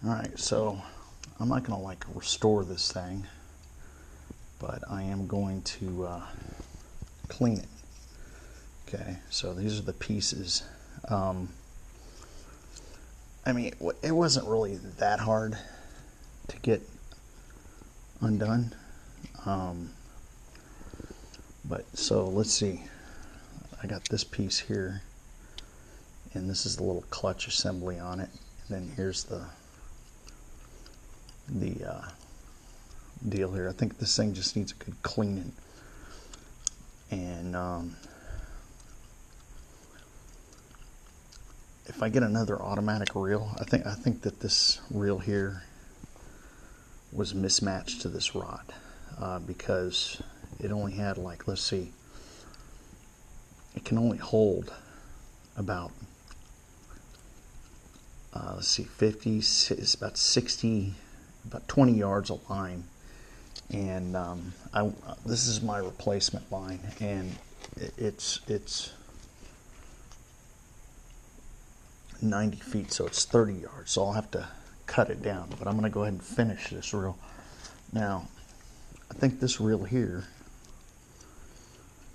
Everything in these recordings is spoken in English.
Alright, so I'm not going to like restore this thing, but I am going to clean it. Okay, so these are the pieces. I mean, it wasn't really that hard to get undone. But so let's see. I got this piece here, and this is the little clutch assembly on it. And then here's the deal here. I think this thing just needs a good cleaning. And if I get another automatic reel, I think that this reel here was mismatched to this rod because it only had, like, let's see, it can only hold about let's see, 50, it's about 60, about 20 yards of line. And this is my replacement line, and it's 90 feet, so it's 30 yards, so I'll have to cut it down. But I'm going to go ahead and finish this reel. Now, I think this reel here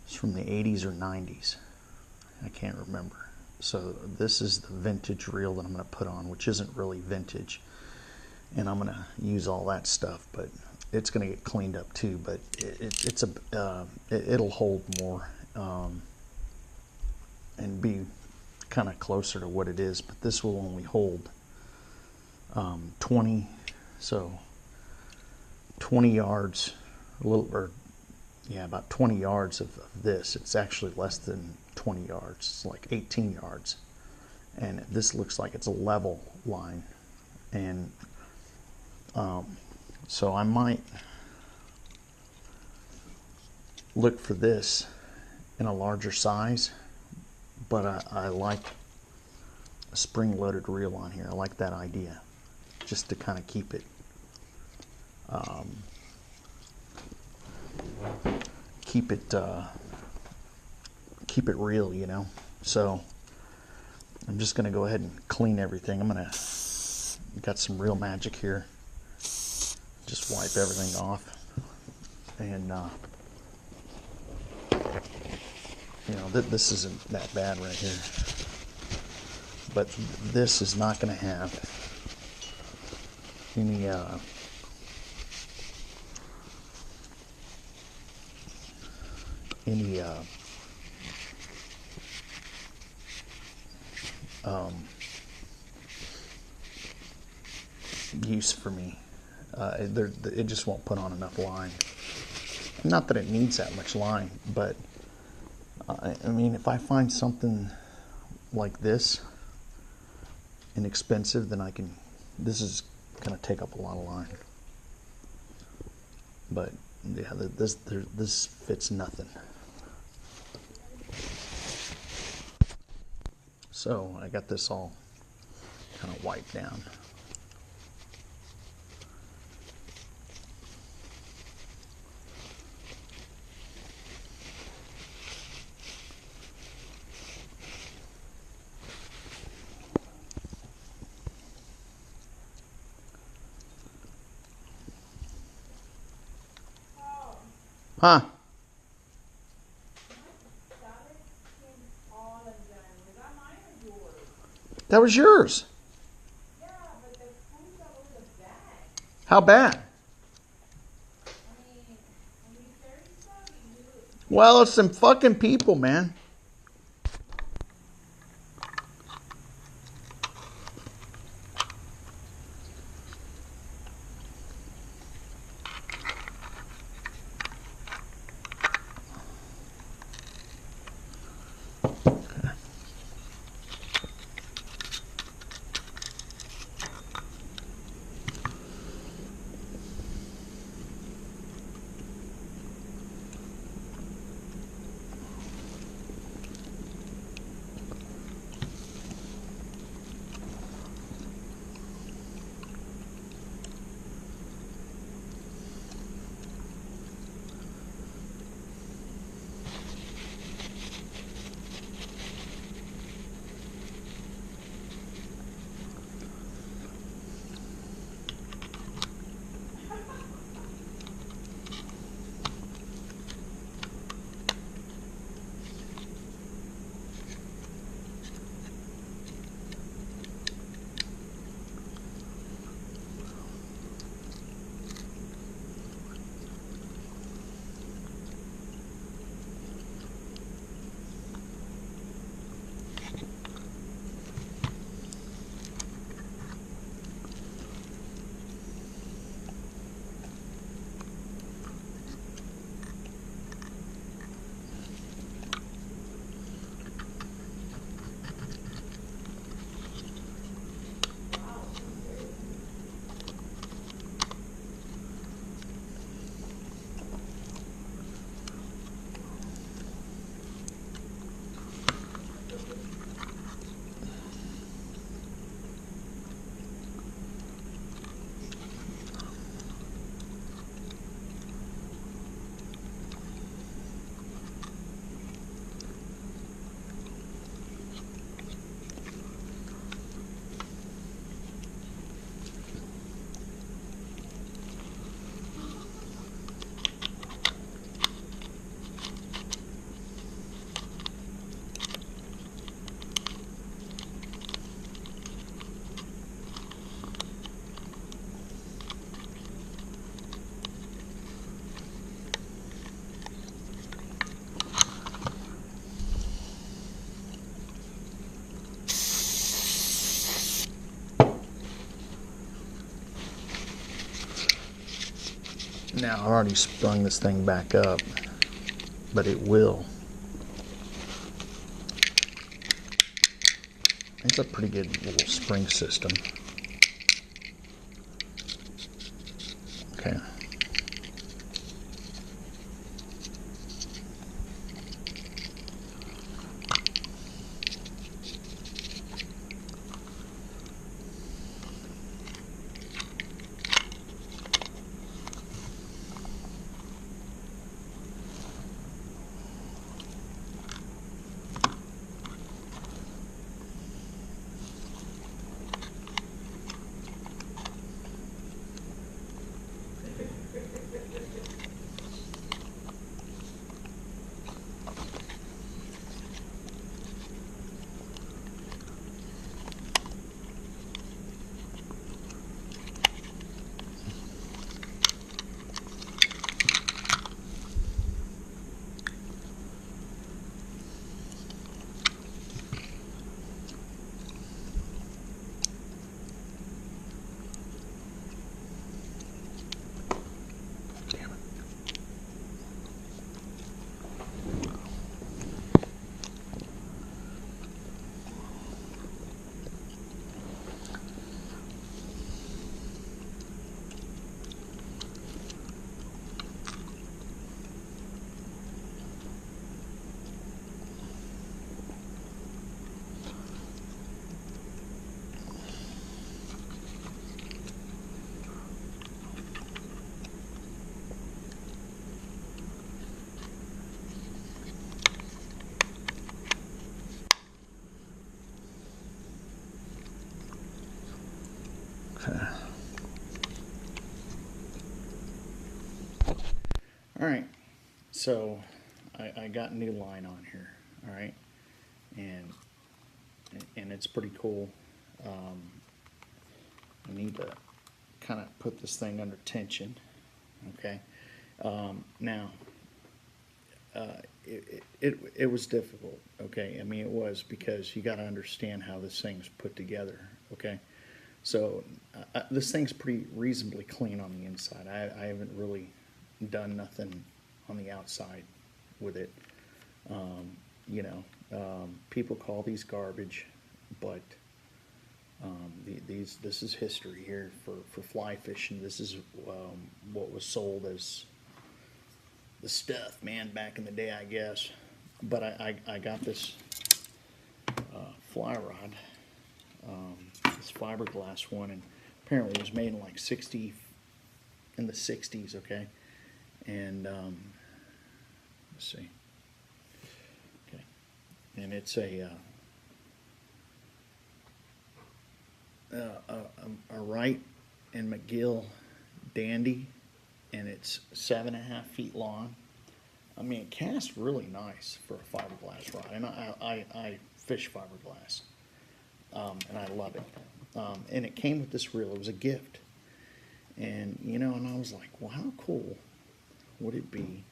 is from the 80s or 90s. I can't remember. So this is the vintage reel that I'm going to put on, which isn't really vintage. And I'm going to use all that stuff, but it's going to get cleaned up too. But it'll hold more and be kind of closer to what it is. But this will only hold 20 yards, about 20 yards of this. It's actually less than 20 yards. It's like 18 yards, and this looks like it's a level line. And so I might look for this in a larger size, but I like a spring-loaded reel on here. I like that idea, just to kind of keep it keep it real, you know. So I'm just going to go ahead and clean everything. Got some Real Magic here. Just wipe everything off, and you know, this isn't that bad right here, but this is not going to have any use for me. It just won't put on enough line. Not that it needs that much line, but I mean, if I find something like this inexpensive, then this is going to take up a lot of line. But yeah, this fits nothing. So I got this all kind of wiped down. Huh? That was yours. Yeah, but the food's all over the bag. How bad? I mean, when you carry stuff, you do it. Well, it's some fucking people, man. Now I've already sprung this thing back up, but it will. It's a pretty good little spring system. Okay. Damn it. Okay. All right, so I got a new line on here. All right, and it's pretty cool. I need to kind of put this thing under tension. Okay, now it was difficult. Okay, I mean it was because you got to understand how this thing's put together. Okay, so this thing's pretty reasonably clean on the inside. I haven't really done nothing on the outside with it. You know, people call these garbage, but this is history here for fly fishing. This is what was sold as the stuff, man, back in the day, I guess. But I got this fly rod, this fiberglass one, and apparently it was made in like in the 60s, okay? And let's see, okay, and it's a Wright and McGill Dandy, and it's 7.5 feet long. I mean, it casts really nice for a fiberglass rod, and I fish fiberglass, and I love it. And it came with this reel. It was a gift, and you know, and I was like, well, how cool would it be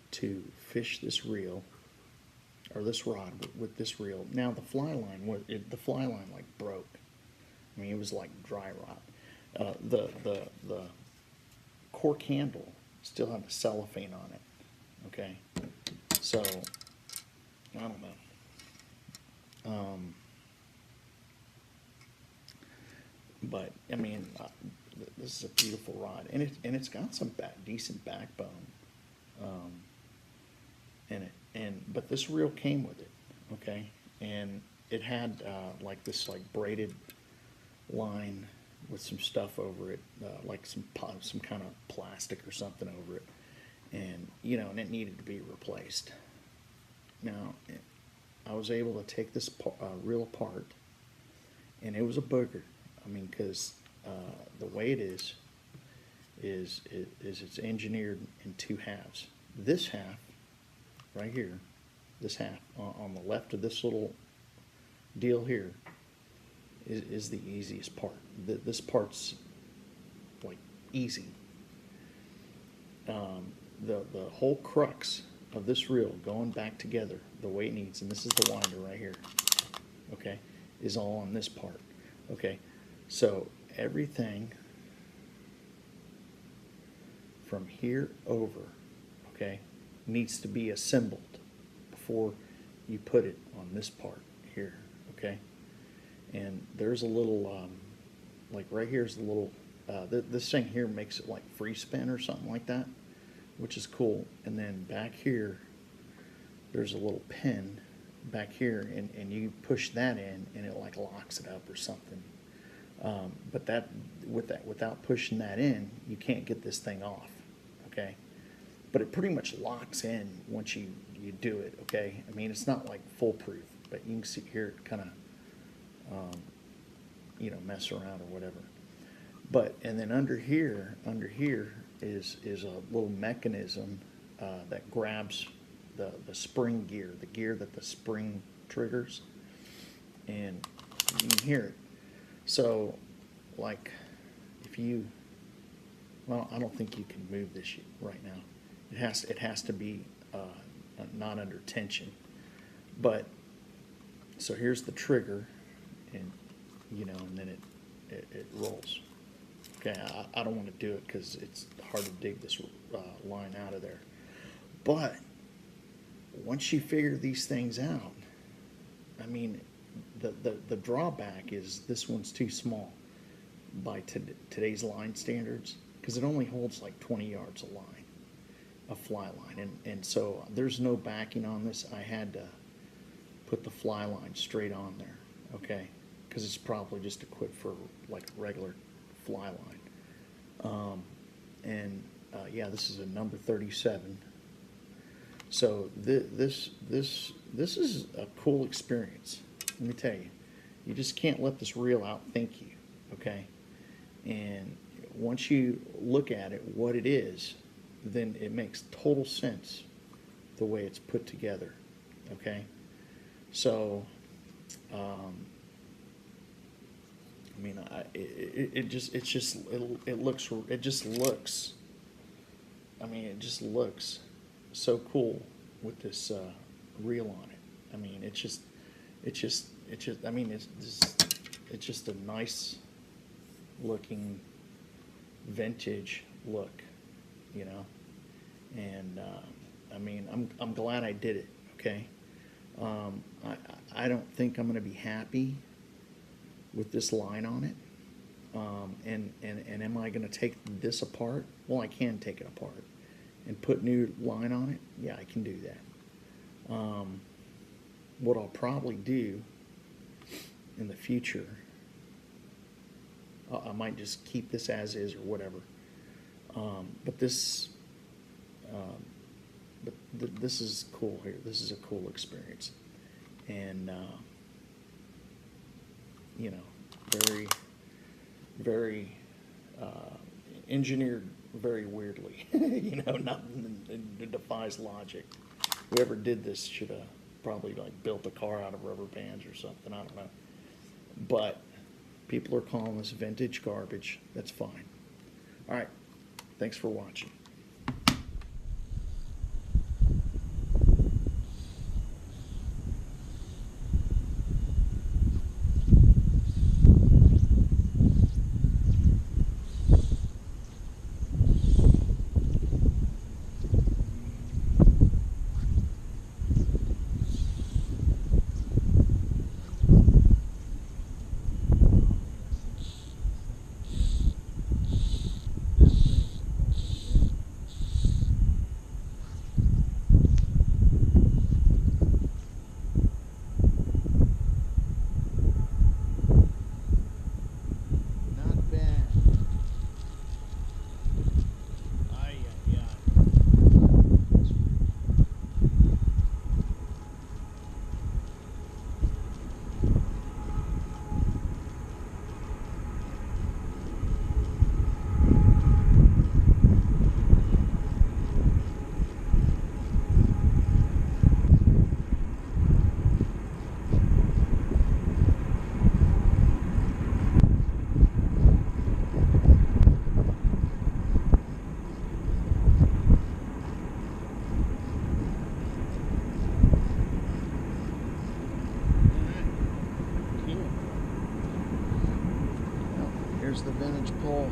to fish this reel or this rod with this reel? Now the fly line the fly line like broke. I mean, it was like dry rot. The cork handle still had the cellophane on it. Okay, so I don't know. But I mean, this is a beautiful rod, and it's got some decent backbone. But this reel came with it, okay, and it had like this braided line with some stuff over it, like some kind of plastic or something over it, and you know, and it needed to be replaced. Now, I was able to take this reel apart, and it was a booger. I mean, because the way it is it's engineered in two halves. This half, right here, this half on the left of this little deal here is the easiest part. This part's like easy. The whole crux of this reel going back together the way it needs, and this is the winder right here, okay, is all on this part. Okay, so everything from here over, okay, needs to be assembled before you put it on this part here, okay? And there's a little, like right here's the little, this thing here makes it like free spin or something like that, which is cool. And then back here, there's a little pin back here, and you push that in, and it like locks it up or something. But without pushing that in, you can't get this thing off, okay? But it pretty much locks in once you do it, okay? I mean, it's not like foolproof, but you can see here it kind of, mess around or whatever. But, and then under here is a little mechanism that grabs the spring gear, the gear that the spring triggers, and you can hear it. So, like, if you, well, I don't think you can move this right now. It has to be not under tension. But, so here's the trigger, and, and then it rolls. Okay, I don't want to do it because it's hard to dig this line out of there. But, once you figure these things out, I mean, the drawback is this one's too small by today's line standards, because it only holds like 20 yards of line, a fly line, and so there's no backing on this. I had to put the fly line straight on there, okay, because it's probably just equipped for like a regular fly line. Yeah, this is a number 37. So this is a cool experience. Let me tell you, you just can't let this reel outthink you, okay? And once you look at it, what it is, then it makes total sense the way it's put together, okay? So, I mean, it just looks. I mean, it just looks so cool with this reel on it. I mean, it's just. I mean, it's just a nice looking vintage look, And I mean, I'm glad I did it. Okay. I don't think I'm going to be happy with this line on it. And am I going to take this apart? Well, I can take it apart and put new line on it. Yeah, I can do that. What I'll probably do in the future, I might just keep this as is or whatever. But this is cool here. This is a cool experience, and very, very engineered very weirdly. Nothing that defies logic. Whoever did this should have probably like built a car out of rubber bands or something. I don't know. But people are calling this vintage garbage. That's fine. All right. Thanks for watching. Here's the vintage pole.